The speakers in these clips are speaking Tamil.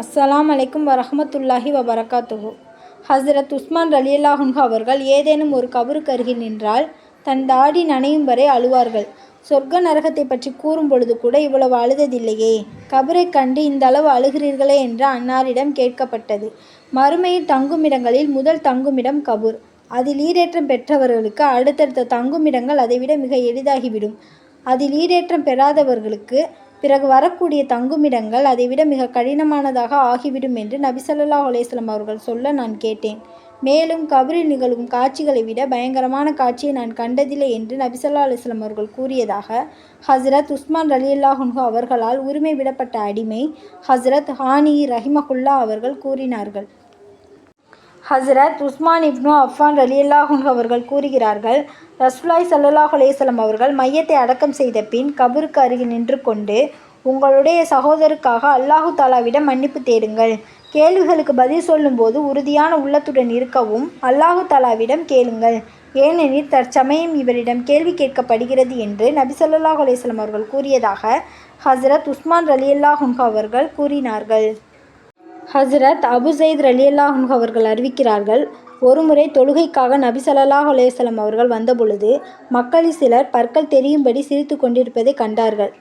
அஸ்ஸலாம் அலைக்கும் வரஹ்மத்துல்லாஹி வபரகாத்துஹு. ஹஸ்ரத் உஸ்மான் ரலியல்லாஹு அன்ஹு அவர்கள் ஏதேனும் ஒரு கபருக்கு அருகில் நின்றால் தன் தாடி நனையும் வரை அழுவார்கள். சொர்க்க நரகத்தை பற்றி கூறும் பொழுது கூட இவ்வளவு அழுததில்லையே, கபரைக் கண்டு இந்த அளவு அழுகிறீர்களே என்று அன்னாரிடம் கேட்கப்பட்டது. மறுமையில் தங்குமிடங்களில் முதல் தங்குமிடம் கபூர். அதில் ஈடேற்றம் பெற்றவர்களுக்கு அடுத்தடுத்த தங்குமிடங்கள் அதைவிட மிக எளிதாகிவிடும். அதில் ஈடேற்றம் பெறாதவர்களுக்கு பிறகு வரக்கூடிய தங்குமிடங்கள் அதைவிட மிக கடினமானதாக ஆகிவிடும் என்று நபி ஸல்லல்லாஹு அலைஹி வஸல்லம் அவர்கள் சொல்ல நான் கேட்டேன். மேலும் கபரில் நிகழும் காட்சிகளை விட பயங்கரமான காட்சியை நான் கண்டதில்லை என்று நபி ஸல்லல்லாஹு அலைஹி வஸல்லம் அவர்கள் கூறியதாக ஹஸ்ரத் உஸ்மான் ரலியல்லாஹு அன்ஹு அவர்களால் உரிமை விடப்பட்ட அடிமை ஹஸ்ரத் ஹானி ரஹிமஹுல்லா அவர்கள் கூறினார்கள். ஹஸ்ரத் உஸ்மான் இப்னு அஃபான் ரலியல்லாஹு அன்ஹு அவர்கள் கூறுகிறார்கள், ரசூலுல்லாஹி ஸல்லல்லாஹு அலைஹி வஸல்லம் அவர்கள் மையத்தை அடக்கம் செய்த பின் கபருக்கு அருகில் நின்று கொண்டு, உங்களுடைய சகோதரருக்காக அல்லாஹு தாலாவிடம் மன்னிப்பு தேடுங்கள். கேள்விகளுக்கு பதில் சொல்லும்போது உறுதியான உள்ளத்துடன் இருக்கவும் அல்லாஹு தாலாவிடம் கேளுங்கள். ஏனெனில் தற்சமயம் இவரிடம் கேள்வி கேட்கப்படுகிறது என்று நபி ஸல்லல்லாஹு அலைஹி வஸல்லம் அவர்கள் கூறியதாக ஹஸ்ரத் உஸ்மான் ரலியல்லாஹு அன்ஹு அவர்கள் கூறினார்கள். ஹஸ்ரத் அபு ஸைத் ரலியல்லாஹு அன்ஹு அவர்கள் அறிவிக்கிறார்கள், ஒருமுறை தொழுகைக்காக நபி ஸல்லல்லாஹு அலைஹி வஸல்லம் அவர்கள் வந்தபொழுது மக்களில் சிலர் பற்கள் தெரியும்படி சிரித்து கொண்டிருப்பதை கண்டார்கள்.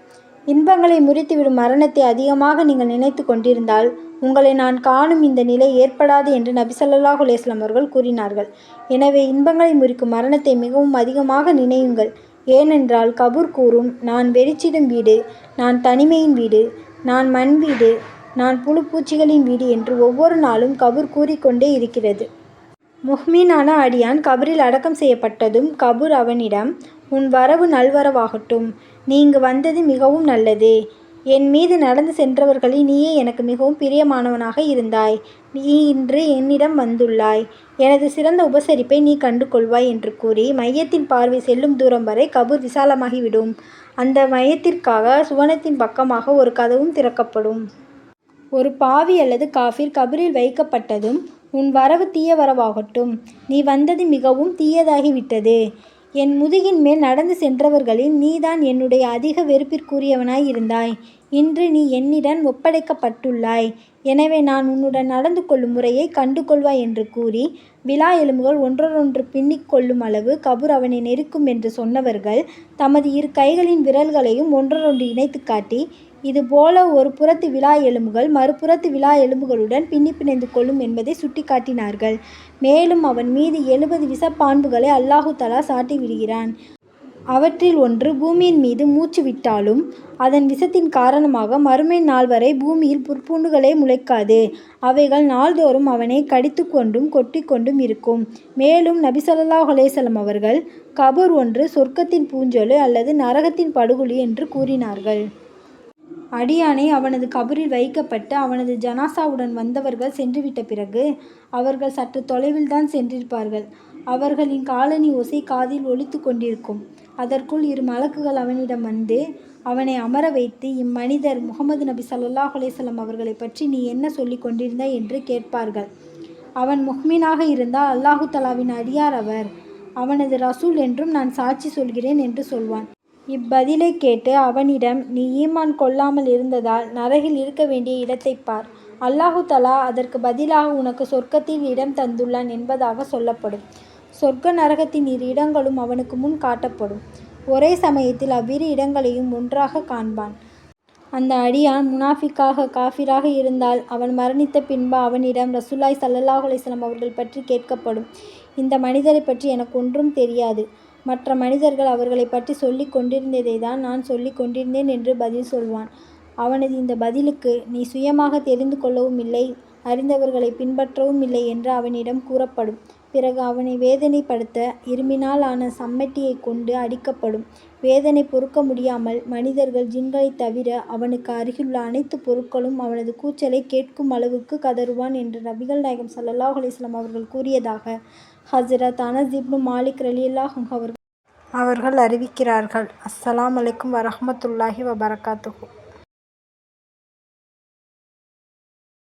இன்பங்களை முறித்துவிடும் மரணத்தை அதிகமாக நீங்கள் நினைத்து கொண்டிருந்தால் உங்களை நான் காணும் இந்த நிலை ஏற்படாது என்று நபி ஸல்லல்லாஹு அலைஹி வஸல்லம் அவர்கள் கூறினார்கள். எனவே இன்பங்களை முறிக்கும் மரணத்தை மிகவும் அதிகமாக நினையுங்கள். ஏனென்றால் கபூர் கூறும், நான் வெறிச்சிடும் வீடு, நான் தனிமையின் வீடு, நான் மண் வீடு, நான் புழு பூச்சிகளின் வீடு என்று ஒவ்வொரு நாளும் கபூர் கூறிக்கொண்டே இருக்கிறது. முஹ்மீனான அடியான் கபரில் அடக்கம் செய்யப்பட்டதும் கபூர் அவனிடம், உன் வரவு நல்வரவாகட்டும், நீ இங்கு வந்தது மிகவும் நல்லது. என் மீது நடந்து சென்றவர்களில் நீயே எனக்கு மிகவும் பிரியமானவனாக இருந்தாய். நீ இன்று என்னிடம் வந்துள்ளாய். எனது சிறந்த உபசரிப்பை நீ கண்டு கொள்வாய் என்று கூறி மையத்தின் பார்வை செல்லும் தூரம் வரை கபூர் விசாலமாகிவிடும். அந்த மையத்திற்காக சுவனத்தின் பக்கமாக ஒரு கதவும் திறக்கப்படும். ஒரு பாவி அல்லது காஃபிர் கபரில் வைக்கப்பட்டதும், உன் வரவு தீய வரவாகட்டும், நீ வந்தது மிகவும் தீயதாகிவிட்டது. என் முதுகின் மேல் நடந்து சென்றவர்களில் நீதான் என்னுடைய அதிக வெறுப்பிற்குரியவனாய் இருந்தாய். இன்று நீ என்னிடம் ஒப்படைக்கப்பட்டுள்ளாய். எனவே நான் உன்னுடன் நடந்து கொள்ளும் முறையை கண்டு கொள்வாய் என்று கூறி விலா எலும்புகள் ஒன்றொன்று பின்னிக் கொள்ளும் அளவு கபூர் அவனை நெருக்கும் என்று சொன்னவர்கள் தமது இரு கைகளின் விரல்களையும் ஒன்றொன்று இணைத்து காட்டி, இதுபோல ஒரு புறத்து விலா எலும்புகள் மறுபுறத்து விலா எலும்புகளுடன் பிணைந்து கொள்ளும் என்பதை சுட்டி காட்டினார்கள். மேலும் அவன் மீது 70 விஷப்பாம்புகளை அல்லாஹு தஆலா சாட்டி விடுகிறான். அவற்றில் ஒன்று பூமியின் மீது மூச்சு விட்டாலும் அதன் விஷத்தின் காரணமாக மறுமை நாள் வரை பூமியில் புற்பூண்டுகளே முளைக்காது. அவைகள் நாள்தோறும் அவனை கடித்து கொண்டும் கொட்டி கொண்டும் இருக்கும். மேலும் நபி ஸல்லல்லாஹு அலைஹி வஸல்லம் அவர்கள் கபூர் ஒன்று சொர்க்கத்தின் பூஞ்சொலு அல்லது நரகத்தின் படுகொலி என்று கூறினார்கள். அடியானை அவனது கபரில் வைக்கப்பட்டு அவனது ஜனாசாவுடன் வந்தவர்கள் சென்றுவிட்ட பிறகு அவர்கள் சற்று தொலைவில்தான் சென்றிருப்பார்கள். அவர்களின் காலணி ஓசை காதில் ஒலித்து கொண்டிருக்கும். அதற்குள் இரு மலக்குகள் அவனிடம் வந்து அவனை அமர வைத்து, இம்மனிதர் முஹம்மது நபி ஸல்லல்லாஹு அலைஹி வஸல்லம் அவர்களை பற்றி நீ என்ன சொல்லி கொண்டிருந்தாய் என்று கேட்பார்கள். அவன் முஹ்மீனாக இருந்தால் அல்லாஹு தஆலாவின் அடியார் அவர், அவனது ரசூல் என்றும் நான் சாட்சி சொல்கிறேன் என்று சொல்வான். இப்பதிலை கேட்டு அவனிடம், நீ ஈமான் கொள்ளாமல் இருந்ததால் நரகில் இருக்க வேண்டிய இடத்தை பார், அல்லாஹு தஆலா அதற்கு பதிலாக உனக்கு சொர்க்கத்தில் இடம் தந்துள்ளான் என்பதாக சொல்லப்படும். சொர்க்க நரகத்தின் இரு இடங்களும் அவனுக்கு முன் காட்டப்படும். ஒரே சமயத்தில் அவ்விரு இடங்களையும் ஒன்றாக காண்பான். அந்த அடியான் முனாஃபிக்காக காஃபிராக இருந்தால் அவன் மரணித்த பின்பு அவனிடம் ரசூலுல்லாஹி ஸல்லல்லாஹு அலைஹி வஸல்லம் அவர்கள் பற்றி கேட்கப்படும். இந்த மனிதரை பற்றி எனக்கு ஒன்றும் தெரியாது. மற்ற மனிதர்கள் அவர்களை பற்றி சொல்லிக் கொண்டிருந்ததை தான் நான் சொல்லிக் கொண்டிருந்தேன் என்று பதில் சொல்வான். அவனது இந்த பதிலுக்கு, நீ சுயமாக தெரிந்து கொள்ளவும் இல்லை, அறிந்தவர்களை பின்பற்றவும் இல்லை என்று அவனிடம் கூறப்படும். பிறகு அவனை வேதனைப்படுத்த இரும்பினால் ஆன சம்மட்டியை கொண்டு அடிக்கப்படும். வேதனை பொறுக்க முடியாமல் மனிதர்கள் ஜின்களை தவிர அவனுக்கு அருகிலுள்ள அனைத்து பொருட்களும் அவனது கூச்சலை கேட்கும் அளவுக்கு கதறுவான் என்று நபிகள் நாயகம் ஸல்லல்லாஹு அலைஹி வஸல்லம் அவர்கள் கூறியதாக ஹஸ்ரத் அனஸ் இப்னு மாலிக் ரலியல்லாஹு அன்ஹு அவர்கள் அறிவிக்கிறார்கள். அஸ்ஸலாமு அலைக்கும் வரஹ்மத்துல்லாஹி வபரகாத்துஹு.